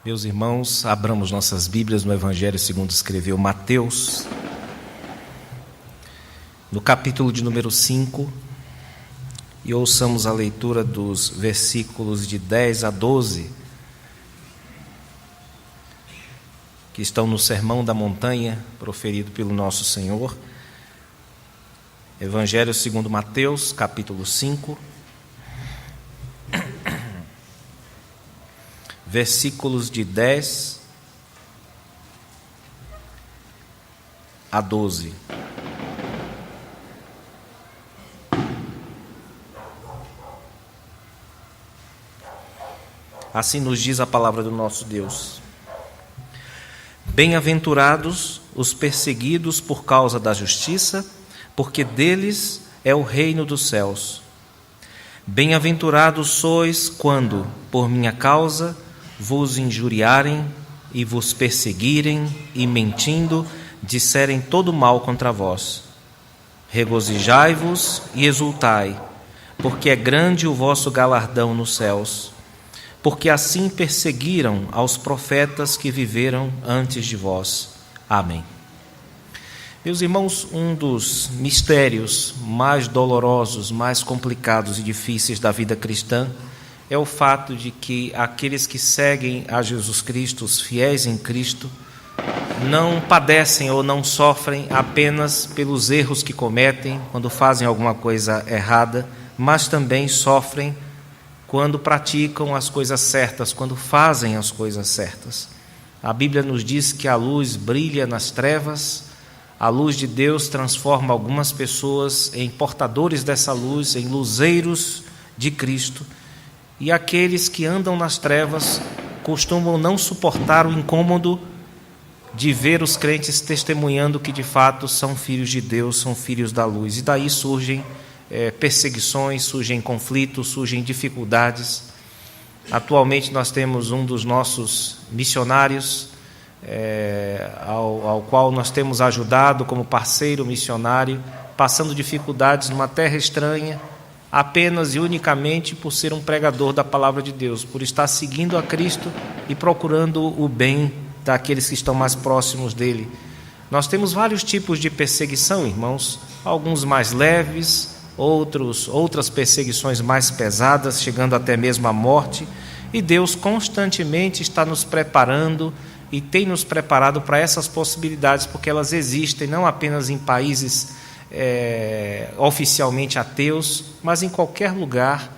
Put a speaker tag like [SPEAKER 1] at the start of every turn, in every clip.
[SPEAKER 1] Meus irmãos, abramos nossas Bíblias no Evangelho segundo escreveu Mateus, no capítulo de número 5, e ouçamos a leitura dos versículos de 10 a 12, que estão no Sermão da Montanha, proferido pelo nosso Senhor. Evangelho segundo Mateus, capítulo 5, versículos de 10 a 12. Assim nos diz a palavra do nosso Deus: Bem-aventurados os perseguidos por causa da justiça, porque deles é o reino dos céus. Bem-aventurados sois quando, por minha causa, vos injuriarem e vos perseguirem e, mentindo, disserem todo mal contra vós. Regozijai-vos e exultai, porque é grande o vosso galardão nos céus, porque assim perseguiram aos profetas que viveram antes de vós. Amém. Meus irmãos, um dos mistérios mais dolorosos, mais complicados e difíceis da vida cristã é o fato de que aqueles que seguem a Jesus Cristo, os fiéis em Cristo, não padecem ou não sofrem apenas pelos erros que cometem quando fazem alguma coisa errada, mas também sofrem quando praticam as coisas certas, quando fazem as coisas certas. A Bíblia nos diz que a luz brilha nas trevas, a luz de Deus transforma algumas pessoas em portadores dessa luz, em luzeiros de Cristo. E aqueles que andam nas trevas costumam não suportar o incômodo de ver os crentes testemunhando que de fato são filhos de Deus, são filhos da luz. E daí surgem perseguições, surgem conflitos, surgem dificuldades. Atualmente nós temos um dos nossos missionários, ao qual nós temos ajudado como parceiro missionário, passando dificuldades numa terra estranha, apenas e unicamente por ser um pregador da palavra de Deus, por estar seguindo a Cristo e procurando o bem daqueles que estão mais próximos dele. Nós temos vários tipos de perseguição, irmãos, alguns mais leves, outras perseguições mais pesadas, chegando até mesmo à morte, e Deus constantemente está nos preparando e tem nos preparado para essas possibilidades, porque elas existem não apenas em países oficialmente ateus, mas em qualquer lugar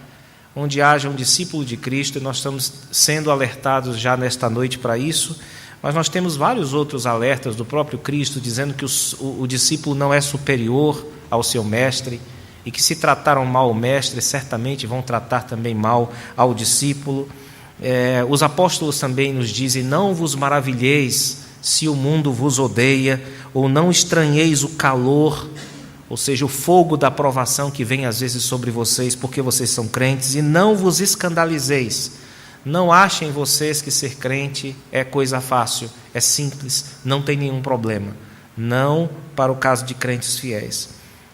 [SPEAKER 1] onde haja um discípulo de Cristo. Nós estamos sendo alertados já nesta noite para isso, mas nós temos vários outros alertas do próprio Cristo, dizendo que o discípulo não é superior ao seu mestre, e que se trataram mal o mestre, certamente vão tratar também mal ao discípulo. Os apóstolos também nos dizem: não vos maravilheis se o mundo vos odeia, ou não estranheis o calor, ou seja, o fogo da provação que vem às vezes sobre vocês, porque vocês são crentes, e não vos escandalizeis. Não achem vocês que ser crente é coisa fácil, é simples, não tem nenhum problema. Não para o caso de crentes fiéis.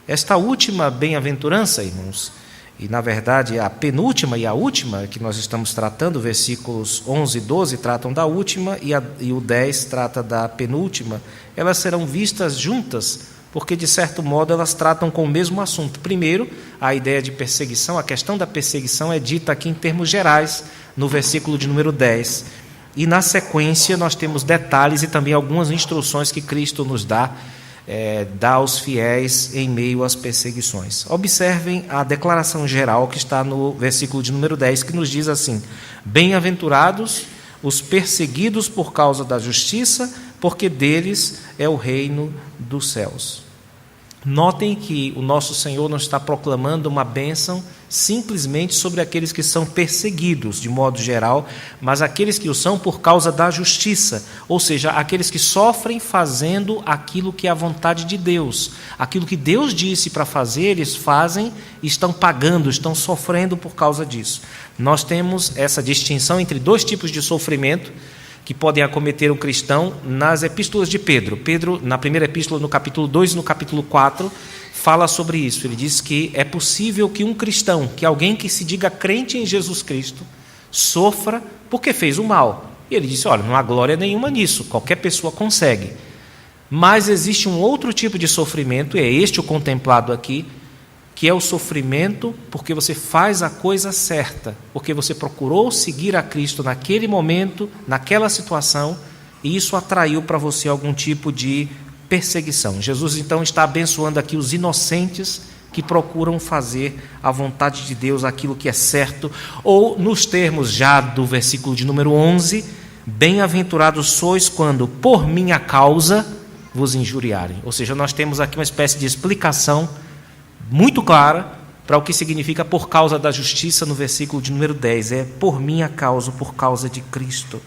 [SPEAKER 1] Esta última bem-aventurança, irmãos, e na verdade a penúltima e a última que nós estamos tratando, versículos 11 e 12 tratam da última e o 10 trata da penúltima, elas serão vistas juntas, porque de certo modo elas tratam com o mesmo assunto. Primeiro, a ideia de perseguição, a questão da perseguição é dita aqui em termos gerais, no versículo de número 10. E na sequência nós temos detalhes e também algumas instruções que Cristo nos dá aos fiéis em meio às perseguições. Observem a declaração geral que está no versículo de número 10, que nos diz assim: Bem-aventurados os perseguidos por causa da justiça, porque deles é o reino dos céus. Notem que o nosso Senhor não está proclamando uma bênção simplesmente sobre aqueles que são perseguidos, de modo geral, mas aqueles que o são por causa da justiça, ou seja, aqueles que sofrem fazendo aquilo que é a vontade de Deus. Aquilo que Deus disse para fazer, eles fazem e estão pagando, estão sofrendo por causa disso. Nós temos essa distinção entre dois tipos de sofrimento que podem acometer o cristão nas epístolas de Pedro. Pedro, na primeira epístola, no capítulo 2 e no capítulo 4, fala sobre isso. Ele diz que é possível que um cristão, que alguém que se diga crente em Jesus Cristo, sofra porque fez o mal, E ele disse, olha, não há glória nenhuma nisso, qualquer pessoa consegue. Mas existe um outro tipo de sofrimento, e é este o contemplado aqui, que é o sofrimento porque você faz a coisa certa, porque você procurou seguir a Cristo naquele momento, naquela situação, e isso atraiu para você algum tipo de perseguição. Jesus, então, está abençoando aqui os inocentes que procuram fazer a vontade de Deus, aquilo que é certo, ou, nos termos já do versículo de número 11, bem-aventurados sois quando, por minha causa, vos injuriarem. Ou seja, nós temos aqui uma espécie de explicação muito clara para o que significa por causa da justiça no versículo de número 10. É por minha causa, por causa de Cristo.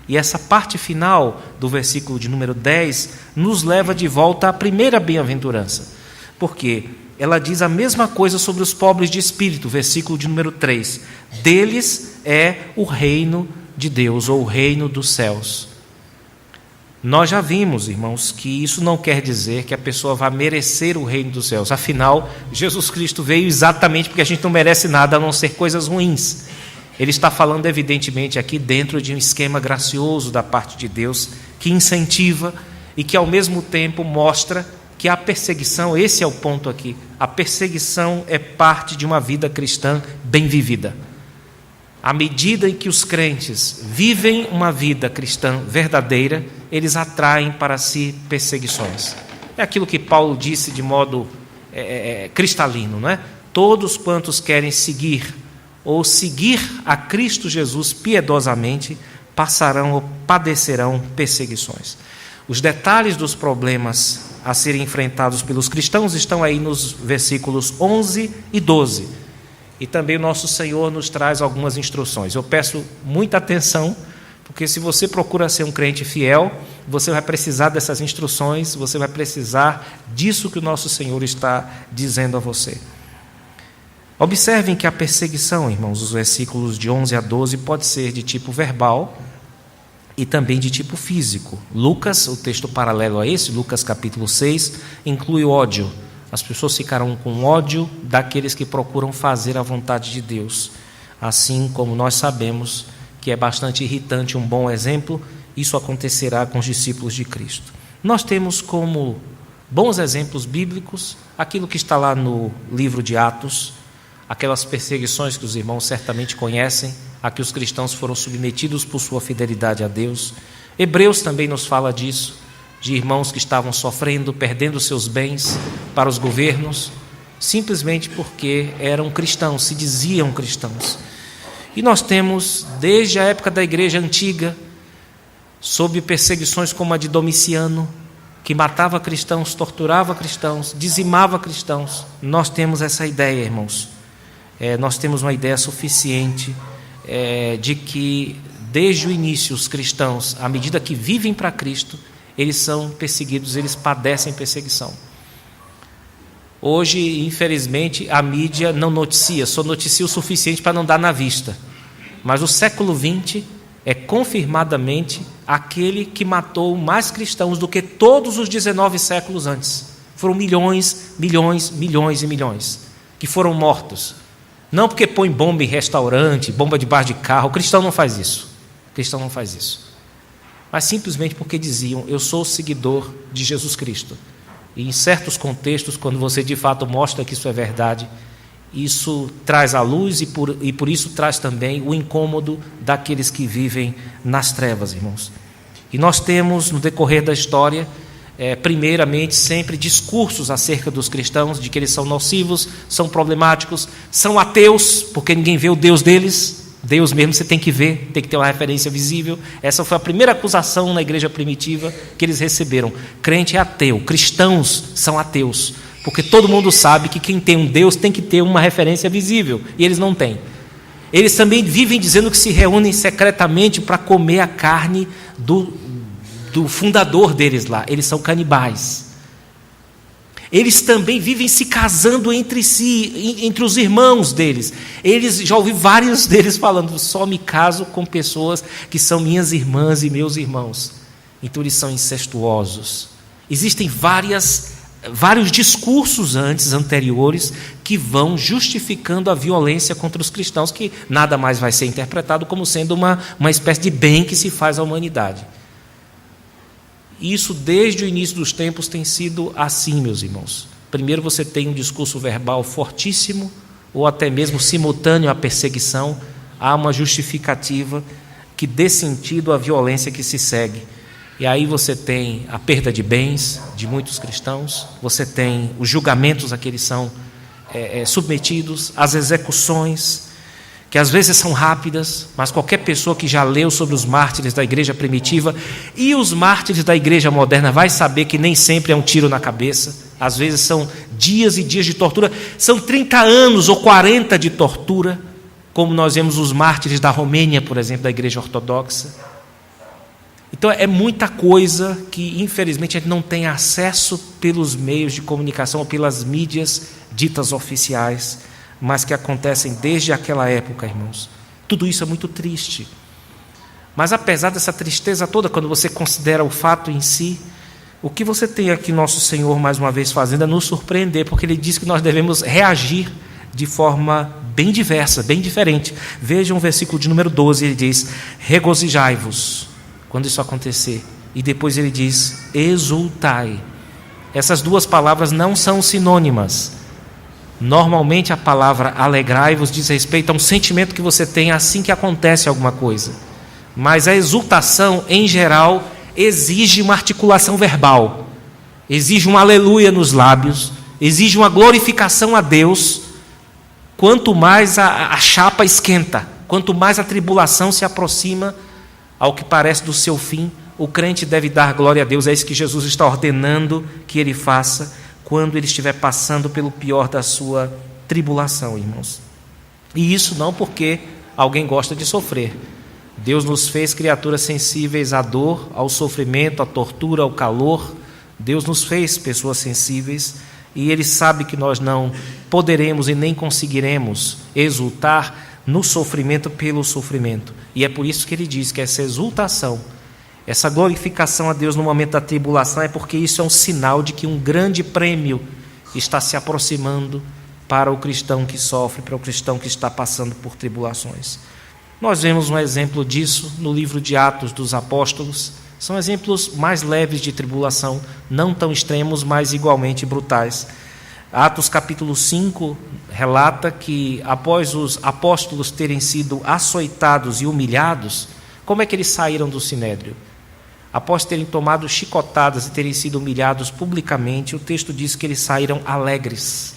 [SPEAKER 1] E essa parte final do versículo de número 10 nos leva de volta à primeira bem-aventurança. Porque ela diz a mesma coisa sobre os pobres de espírito, versículo de número 3. Deles é o reino de Deus, ou o reino dos céus. Nós já vimos, irmãos, que isso não quer dizer que a pessoa vá merecer o reino dos céus. Afinal, Jesus Cristo veio exatamente porque a gente não merece nada a não ser coisas ruins. Ele está falando, evidentemente, aqui dentro de um esquema gracioso da parte de Deus, que incentiva e que, ao mesmo tempo, mostra que a perseguição, esse é o ponto aqui, a perseguição é parte de uma vida cristã bem vivida. À medida em que os crentes vivem uma vida cristã verdadeira, eles atraem para si perseguições. É aquilo que Paulo disse de modo cristalino, não é? Todos quantos querem seguir ou seguir a Cristo Jesus piedosamente, passarão ou padecerão perseguições. Os detalhes dos problemas a serem enfrentados pelos cristãos estão aí nos versículos 11 e 12. E também o nosso Senhor nos traz algumas instruções. Eu peço muita atenção, porque se você procura ser um crente fiel, você vai precisar dessas instruções, você vai precisar disso que o nosso Senhor está dizendo a você. Observem que a perseguição, irmãos, os versículos de 11 a 12, pode ser de tipo verbal e também de tipo físico. Lucas, o texto paralelo a esse, Lucas capítulo 6, inclui o ódio. As pessoas ficarão com ódio daqueles que procuram fazer a vontade de Deus. Assim como nós sabemos que é bastante irritante um bom exemplo, isso acontecerá com os discípulos de Cristo. Nós temos como bons exemplos bíblicos aquilo que está lá no livro de Atos, aquelas perseguições que os irmãos certamente conhecem, a que os cristãos foram submetidos por sua fidelidade a Deus. Hebreus também nos fala disso, de irmãos que estavam sofrendo, perdendo seus bens para os governos, simplesmente porque eram cristãos, se diziam cristãos. E nós temos, desde a época da igreja antiga, sob perseguições como a de Domiciano, que matava cristãos, torturava cristãos, dizimava cristãos. Nós temos essa ideia, irmãos. Nós temos uma ideia suficiente de que, desde o início, os cristãos, à medida que vivem para Cristo, eles são perseguidos, eles padecem perseguição. Hoje, infelizmente, a mídia não noticia, só noticia o suficiente para não dar na vista. Mas o século XX é confirmadamente aquele que matou mais cristãos do que todos os 19 séculos antes. Foram milhões, milhões, milhões e milhões que foram mortos. Não porque põe bomba em restaurante, bomba debaixo de carro. O cristão não faz isso. O cristão não faz isso. Mas simplesmente porque diziam, eu sou seguidor de Jesus Cristo. E em certos contextos, quando você de fato mostra que isso é verdade, isso traz à luz e por isso traz também o incômodo daqueles que vivem nas trevas, irmãos. E nós temos, no decorrer da história, primeiramente, sempre discursos acerca dos cristãos, de que eles são nocivos, são problemáticos, são ateus, porque ninguém vê o Deus deles. Deus mesmo você tem que ver, tem que ter uma referência visível. Essa foi a primeira acusação na igreja primitiva que eles receberam. Crente é ateu, cristãos são ateus, porque todo mundo sabe que quem tem um Deus tem que ter uma referência visível, e eles não têm. Eles também vivem dizendo que se reúnem secretamente para comer a carne do fundador deles lá. Eles são canibais. Eles também vivem se casando entre si, entre os irmãos deles. Já ouvi vários deles falando, só me caso com pessoas que são minhas irmãs e meus irmãos. Então eles são incestuosos. Existem várias vários discursos anteriores que vão justificando a violência contra os cristãos, que nada mais vai ser interpretado como sendo uma espécie de bem que se faz à humanidade. Isso, desde o início dos tempos, tem sido assim, meus irmãos. Primeiro você tem um discurso verbal fortíssimo, ou até mesmo simultâneo à perseguição, há uma justificativa que dê sentido à violência que se segue. E aí você tem a perda de bens de muitos cristãos, você tem os julgamentos a que eles são submetidos, as execuções, que às vezes são rápidas, mas qualquer pessoa que já leu sobre os mártires da igreja primitiva e os mártires da igreja moderna vai saber que nem sempre é um tiro na cabeça, às vezes são dias e dias de tortura, são 30 anos ou 40 de tortura, como nós vemos os mártires da Romênia, por exemplo, da igreja ortodoxa. Então é muita coisa que infelizmente a gente não tem acesso pelos meios de comunicação ou pelas mídias ditas oficiais, mas que acontecem desde aquela época, irmãos. Tudo isso é muito triste. Mas apesar dessa tristeza toda, quando você considera o fato em si, o que você tem aqui nosso Senhor mais uma vez fazendo é nos surpreender, porque Ele diz que nós devemos reagir de forma bem diversa, bem diferente. Vejam o versículo de número 12, ele diz: regozijai-vos quando isso acontecer. E depois ele diz: exultai. Essas duas palavras não são sinônimas. Normalmente a palavra alegrai-vos diz respeito a um sentimento que você tem assim que acontece alguma coisa. Mas a exultação, em geral, exige uma articulação verbal, exige um aleluia nos lábios, exige uma glorificação a Deus. Quanto mais a chapa esquenta, quanto mais a tribulação se aproxima ao que parece do seu fim, o crente deve dar glória a Deus. É isso que Jesus está ordenando que ele faça quando ele estiver passando pelo pior da sua tribulação, irmãos. E isso não porque alguém gosta de sofrer. Deus nos fez criaturas sensíveis à dor, ao sofrimento, à tortura, ao calor. Deus nos fez pessoas sensíveis e Ele sabe que nós não poderemos e nem conseguiremos exultar no sofrimento pelo sofrimento. E é por isso que Ele diz que essa exultação, essa glorificação a Deus no momento da tribulação, é porque isso é um sinal de que um grande prêmio está se aproximando para o cristão que sofre, para o cristão que está passando por tribulações. Nós vemos um exemplo disso no livro de Atos dos Apóstolos. São exemplos mais leves de tribulação, não tão extremos, mas igualmente brutais. Atos capítulo 5 relata que após os apóstolos terem sido açoitados e humilhados, como é que eles saíram do sinédrio? Após terem tomado chicotadas e terem sido humilhados publicamente, o texto diz que eles saíram alegres,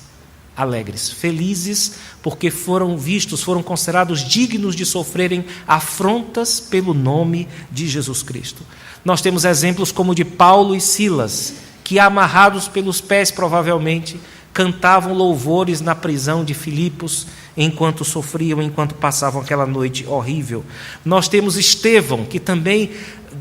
[SPEAKER 1] felizes, porque foram vistos, foram considerados dignos de sofrerem afrontas pelo nome de Jesus Cristo. Nós temos exemplos como o de Paulo e Silas, que amarrados pelos pés provavelmente, cantavam louvores na prisão de Filipos, enquanto sofriam, enquanto passavam aquela noite horrível. Nós temos Estevão, que também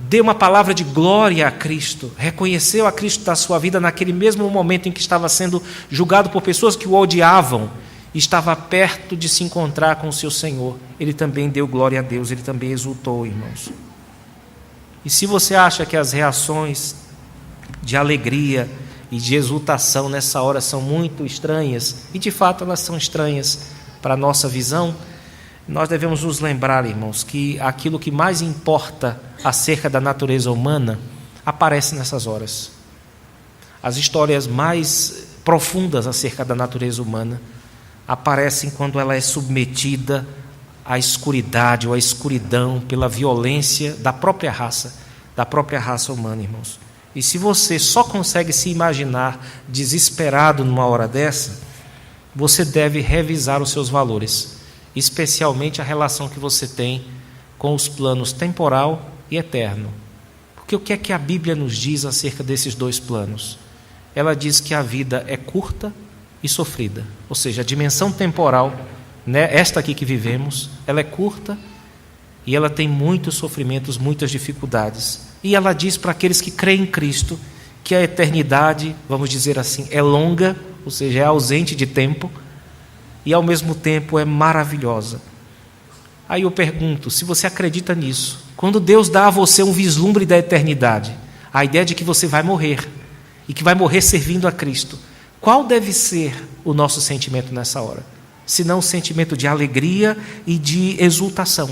[SPEAKER 1] deu uma palavra de glória a Cristo, reconheceu a Cristo da sua vida naquele mesmo momento em que estava sendo julgado por pessoas que o odiavam, e estava perto de se encontrar com o seu Senhor. Ele também deu glória a Deus, ele também exultou, irmãos. E se você acha que as reações de alegria e de exultação nessa hora são muito estranhas, e de fato elas são estranhas para a nossa visão, nós devemos nos lembrar, irmãos, que aquilo que mais importa acerca da natureza humana aparece nessas horas. As histórias mais profundas acerca da natureza humana aparecem quando ela é submetida à escuridade ou à escuridão pela violência da própria raça humana, irmãos. E se você só consegue se imaginar desesperado numa hora dessa, você deve revisar os seus valores, especialmente a relação que você tem com os planos temporal e eterno. Porque o que é que a Bíblia nos diz acerca desses dois planos? Ela diz que a vida é curta e sofrida, ou seja, a dimensão temporal, né, esta aqui que vivemos, ela é curta e ela tem muitos sofrimentos, muitas dificuldades. E ela diz para aqueles que creem em Cristo que a eternidade, vamos dizer assim, é longa, ou seja, é ausente de tempo, e ao mesmo tempo é maravilhosa. Aí eu pergunto, se você acredita nisso, quando Deus dá a você um vislumbre da eternidade, a ideia de que você vai morrer, e que vai morrer servindo a Cristo, qual deve ser o nosso sentimento nessa hora? Senão um sentimento de alegria e de exultação,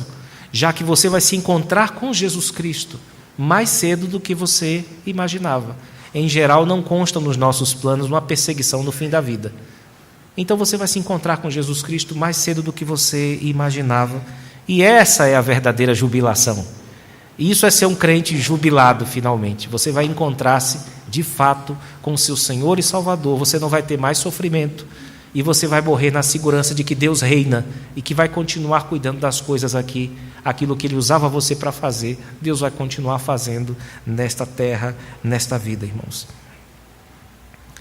[SPEAKER 1] já que você vai se encontrar com Jesus Cristo mais cedo do que você imaginava. Em geral, não consta nos nossos planos uma perseguição no fim da vida. Então você vai se encontrar com Jesus Cristo mais cedo do que você imaginava. E essa é a verdadeira jubilação. Isso é ser um crente jubilado, finalmente. Você vai encontrar-se, de fato, com o seu Senhor e Salvador. Você não vai ter mais sofrimento. E você vai morrer na segurança de que Deus reina e que vai continuar cuidando das coisas aqui. Aquilo que Ele usava você para fazer, Deus vai continuar fazendo nesta terra, nesta vida, irmãos.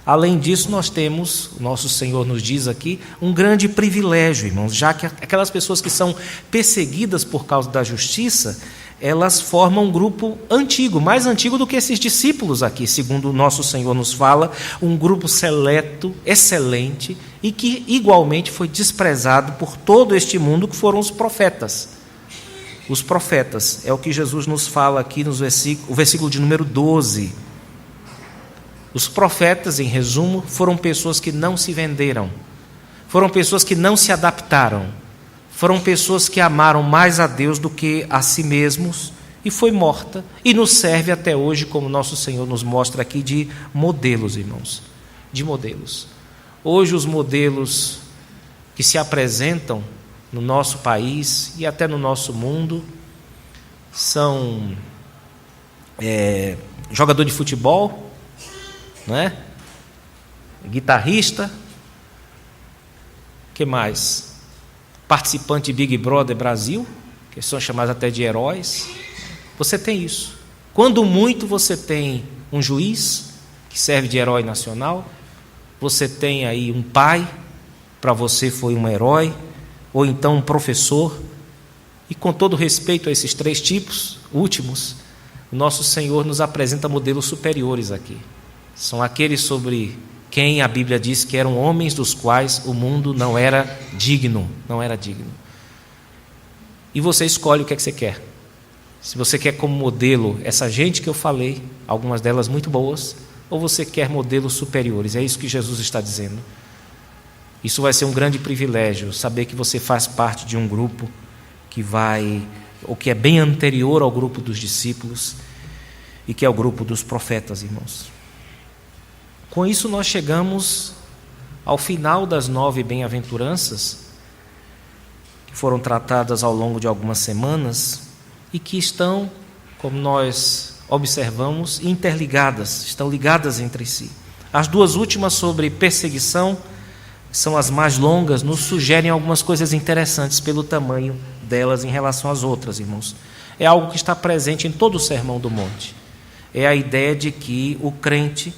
[SPEAKER 1] Além disso, nós temos, o nosso Senhor nos diz aqui, um grande privilégio, irmãos, já que aquelas pessoas que são perseguidas por causa da justiça, elas formam um grupo antigo, mais antigo do que esses discípulos aqui, segundo o nosso Senhor nos fala, um grupo seleto, excelente, e que igualmente foi desprezado por todo este mundo, que foram os profetas. Os profetas, é o que Jesus nos fala aqui no versículo de número 12. Os profetas, em resumo, foram pessoas que não se venderam, foram pessoas que não se adaptaram, foram pessoas que amaram mais a Deus do que a si mesmos, e foi morta, e nos serve até hoje, como nosso Senhor nos mostra aqui, de modelos, irmãos, de modelos. Hoje os modelos que se apresentam no nosso país e até no nosso mundo são jogador de futebol, não é? Guitarrista, que mais? Participante de Big Brother Brasil, que são chamados até de heróis. Você tem isso. Quando muito, você tem um juiz que serve de herói nacional, você tem aí um pai, para você foi um herói, ou então um professor. E com todo respeito a esses três tipos últimos, o nosso Senhor nos apresenta modelos superiores aqui. São aqueles sobre quem a Bíblia diz que eram homens dos quais o mundo não era digno, não era digno. E você escolhe o que é que você quer. Se você quer como modelo essa gente que eu falei, algumas delas muito boas, ou você quer modelos superiores. É isso que Jesus está dizendo. Isso vai ser um grande privilégio, saber que você faz parte de um grupo que vai, ou que é bem anterior ao grupo dos discípulos, e que é o grupo dos profetas, irmãos. Com isso, nós chegamos ao final das 9 bem-aventuranças, que foram tratadas ao longo de algumas semanas, e que estão, como nós observamos, interligadas, estão ligadas entre si. As duas últimas sobre perseguição, que são as mais longas, nos sugerem algumas coisas interessantes pelo tamanho delas em relação às outras, irmãos. É algo que está presente em todo o Sermão do Monte. É a ideia de que o crente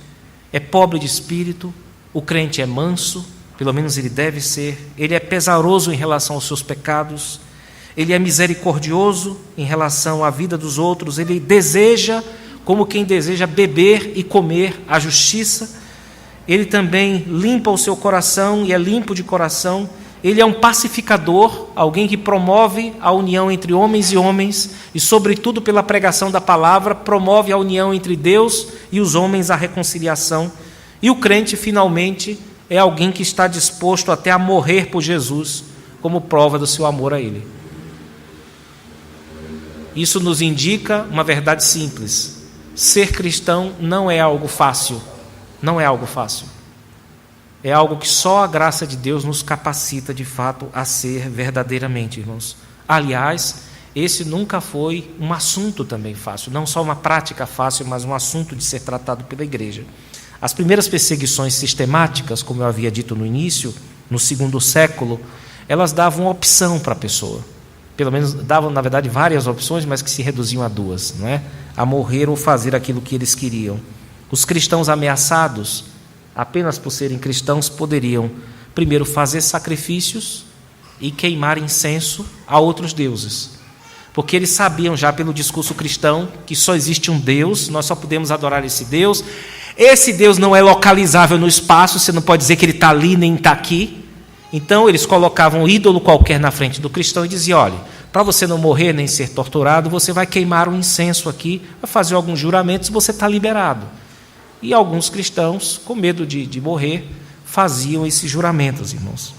[SPEAKER 1] é pobre de espírito, o crente é manso, pelo menos ele deve ser, ele é pesaroso em relação aos seus pecados, ele é misericordioso em relação à vida dos outros, ele deseja, como quem deseja beber e comer a justiça, ele também limpa o seu coração e é limpo de coração, ele é um pacificador, alguém que promove a união entre homens e homens e, sobretudo, pela pregação da palavra, promove a união entre Deus e os homens, a reconciliação. E o crente, finalmente, é alguém que está disposto até a morrer por Jesus, como prova do seu amor a Ele. Isso nos indica uma verdade simples. Ser cristão não é algo fácil. Não é algo fácil. É algo que só a graça de Deus nos capacita, de fato, a ser verdadeiramente, irmãos. Aliás, esse nunca foi um assunto também fácil. Não só uma prática fácil, mas um assunto de ser tratado pela igreja. As primeiras perseguições sistemáticas, como eu havia dito no início, no 2º século, elas davam opção para a pessoa. Pelo menos davam, na verdade, várias opções, mas que se reduziam a 2, não é? A morrer ou fazer aquilo que eles queriam. Os cristãos ameaçados, apenas por serem cristãos, poderiam, primeiro, fazer sacrifícios e queimar incenso a outros deuses. Porque eles sabiam já pelo discurso cristão que só existe um Deus, nós só podemos adorar esse Deus. Esse Deus não é localizável no espaço, você não pode dizer que ele está ali nem está aqui. Então eles colocavam um ídolo qualquer na frente do cristão e diziam: olha, para você não morrer nem ser torturado, você vai queimar um incenso aqui, vai fazer alguns juramentos e você está liberado. E alguns cristãos, com medo de morrer, faziam esses juramentos, irmãos.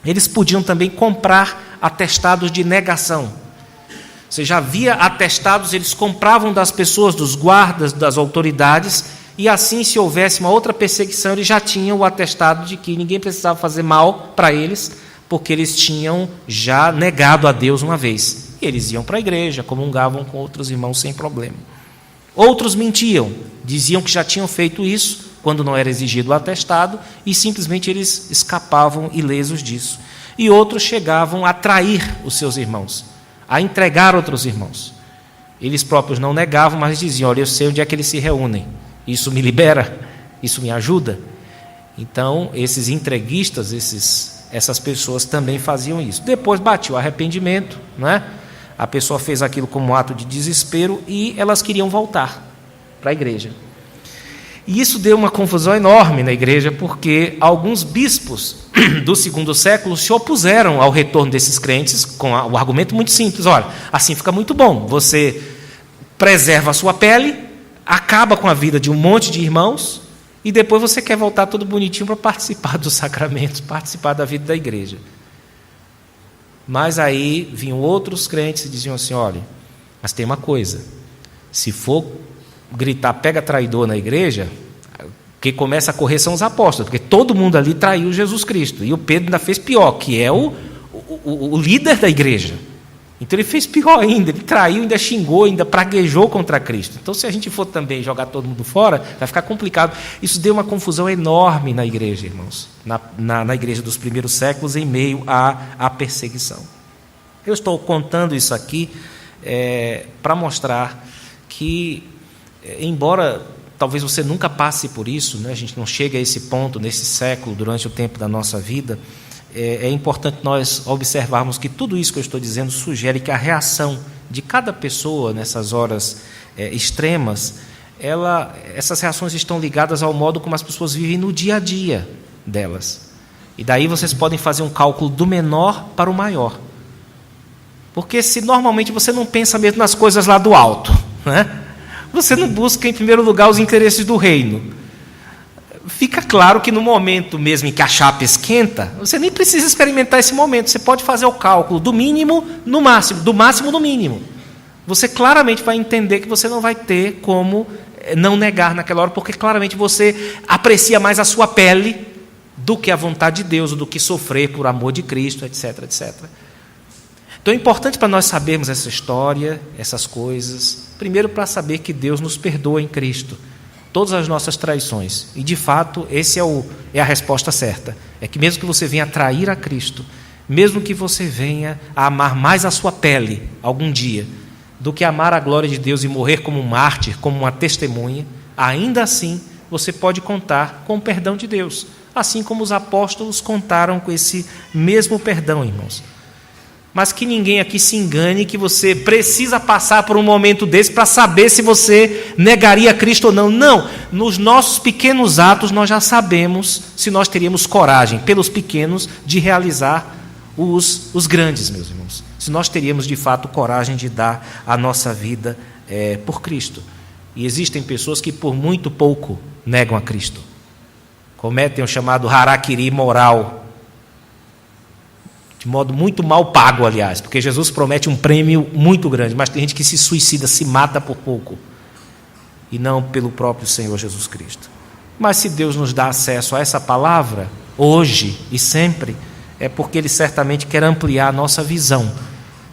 [SPEAKER 1] Eles podiam também comprar atestados de negação. Você já havia atestados, eles compravam das pessoas, dos guardas, das autoridades, e assim, se houvesse uma outra perseguição, eles já tinham o atestado de que ninguém precisava fazer mal para eles, porque eles tinham já negado a Deus uma vez. E eles iam para a igreja, comungavam com outros irmãos sem problema. Outros mentiam, diziam que já tinham feito isso, quando não era exigido o atestado, e simplesmente eles escapavam ilesos disso. E outros chegavam a trair os seus irmãos, a entregar outros irmãos. Eles próprios não negavam, mas diziam: olha, eu sei onde é que eles se reúnem, isso me libera, isso me ajuda. Então, esses entreguistas, essas pessoas também faziam isso. Depois batia o arrependimento, não é? A pessoa fez aquilo como um ato de desespero e elas queriam voltar para a igreja. E isso deu uma confusão enorme na igreja, porque alguns bispos do segundo século se opuseram ao retorno desses crentes com o argumento muito simples: olha, assim fica muito bom, você preserva a sua pele, acaba com a vida de um monte de irmãos, e depois você quer voltar todo bonitinho para participar dos sacramentos, participar da vida da igreja. Mas aí vinham outros crentes e diziam assim: olha, mas tem uma coisa, se for gritar pega traidor na igreja, quem começa a correr são os apóstolos, porque todo mundo ali traiu Jesus Cristo, e o Pedro ainda fez pior, que é o líder da igreja. Então ele fez pior ainda, ele traiu, ainda xingou, ainda praguejou contra Cristo. Então, se a gente for também jogar todo mundo fora, vai ficar complicado. Isso deu uma confusão enorme na igreja, irmãos, na igreja dos primeiros séculos, em meio à perseguição. Eu estou contando isso aqui para mostrar que, embora talvez você nunca passe por isso, né? A gente não chega a esse ponto nesse século, durante o tempo da nossa vida, é importante nós observarmos que tudo isso que eu estou dizendo sugere que a reação de cada pessoa nessas horas extremas, essas reações estão ligadas ao modo como as pessoas vivem no dia a dia delas. E daí vocês podem fazer um cálculo do menor para o maior. Porque se normalmente você não pensa mesmo nas coisas lá do alto, né? Você não busca em primeiro lugar os interesses do reino, fica claro que no momento mesmo em que a chapa esquenta, você nem precisa experimentar esse momento, você pode fazer o cálculo do mínimo no máximo, do máximo no mínimo. Você claramente vai entender que você não vai ter como não negar naquela hora, porque claramente você aprecia mais a sua pele do que a vontade de Deus, do que sofrer por amor de Cristo, etc, etc. Então é importante para nós sabermos essa história, essas coisas, primeiro para saber que Deus nos perdoa em Cristo todas as nossas traições. E, de fato, essa é a resposta certa. É que mesmo que você venha trair a Cristo, mesmo que você venha a amar mais a sua pele algum dia, do que amar a glória de Deus e morrer como um mártir, como uma testemunha, ainda assim você pode contar com o perdão de Deus, assim como os apóstolos contaram com esse mesmo perdão, irmãos. Mas que ninguém aqui se engane que você precisa passar por um momento desse para saber se você negaria a Cristo ou não. Não, nos nossos pequenos atos nós já sabemos se nós teríamos coragem, pelos pequenos, de realizar os grandes, meus irmãos. Se nós teríamos de fato coragem de dar a nossa vida por Cristo. E existem pessoas que por muito pouco negam a Cristo. Cometem o chamado harakiri moral, de modo muito mal pago, aliás, porque Jesus promete um prêmio muito grande, mas tem gente que se suicida, se mata por pouco, e não pelo próprio Senhor Jesus Cristo. Mas se Deus nos dá acesso a essa palavra, hoje e sempre, é porque Ele certamente quer ampliar a nossa visão,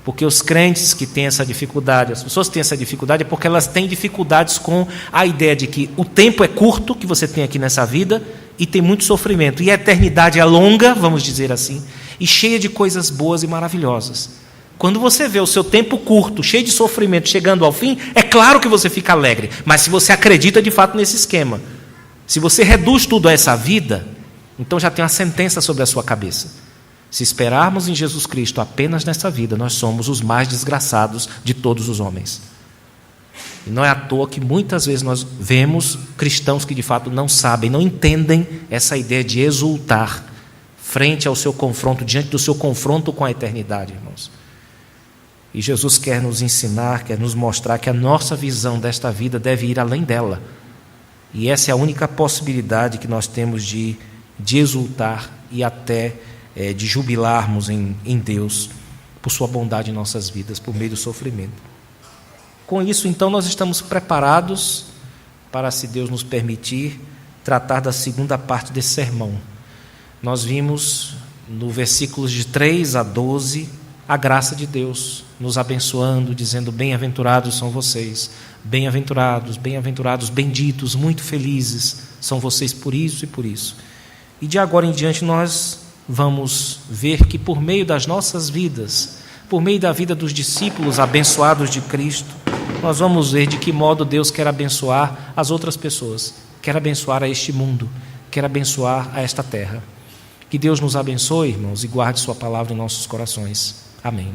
[SPEAKER 1] porque os crentes que têm essa dificuldade, as pessoas que têm essa dificuldade, é porque elas têm dificuldades com a ideia de que o tempo é curto que você tem aqui nessa vida, e tem muito sofrimento, e a eternidade é longa, vamos dizer assim, e cheia de coisas boas e maravilhosas. Quando você vê o seu tempo curto, cheio de sofrimento, chegando ao fim, é claro que você fica alegre, mas se você acredita de fato nesse esquema, se você reduz tudo a essa vida, então já tem uma sentença sobre a sua cabeça. Se esperarmos em Jesus Cristo apenas nessa vida, nós somos os mais desgraçados de todos os homens. E não é à toa que muitas vezes nós vemos cristãos que de fato não sabem, não entendem essa ideia de exultar frente ao seu confronto, diante do seu confronto com a eternidade, irmãos. E Jesus quer nos ensinar, quer nos mostrar que a nossa visão desta vida deve ir além dela. E essa é a única possibilidade que nós temos de exultar e até de jubilarmos em Deus por sua bondade em nossas vidas, por meio do sofrimento. Com isso, então, nós estamos preparados para, se Deus nos permitir, tratar da segunda parte desse sermão. Nós vimos no versículos de 3 a 12 a graça de Deus nos abençoando, dizendo: bem-aventurados são vocês, bem-aventurados, bem-aventurados, benditos, muito felizes são vocês por isso e por isso. E de agora em diante nós vamos ver que por meio das nossas vidas, por meio da vida dos discípulos abençoados de Cristo, nós vamos ver de que modo Deus quer abençoar as outras pessoas, quer abençoar a este mundo, quer abençoar a esta terra. Que Deus nos abençoe, irmãos, e guarde sua palavra em nossos corações. Amém.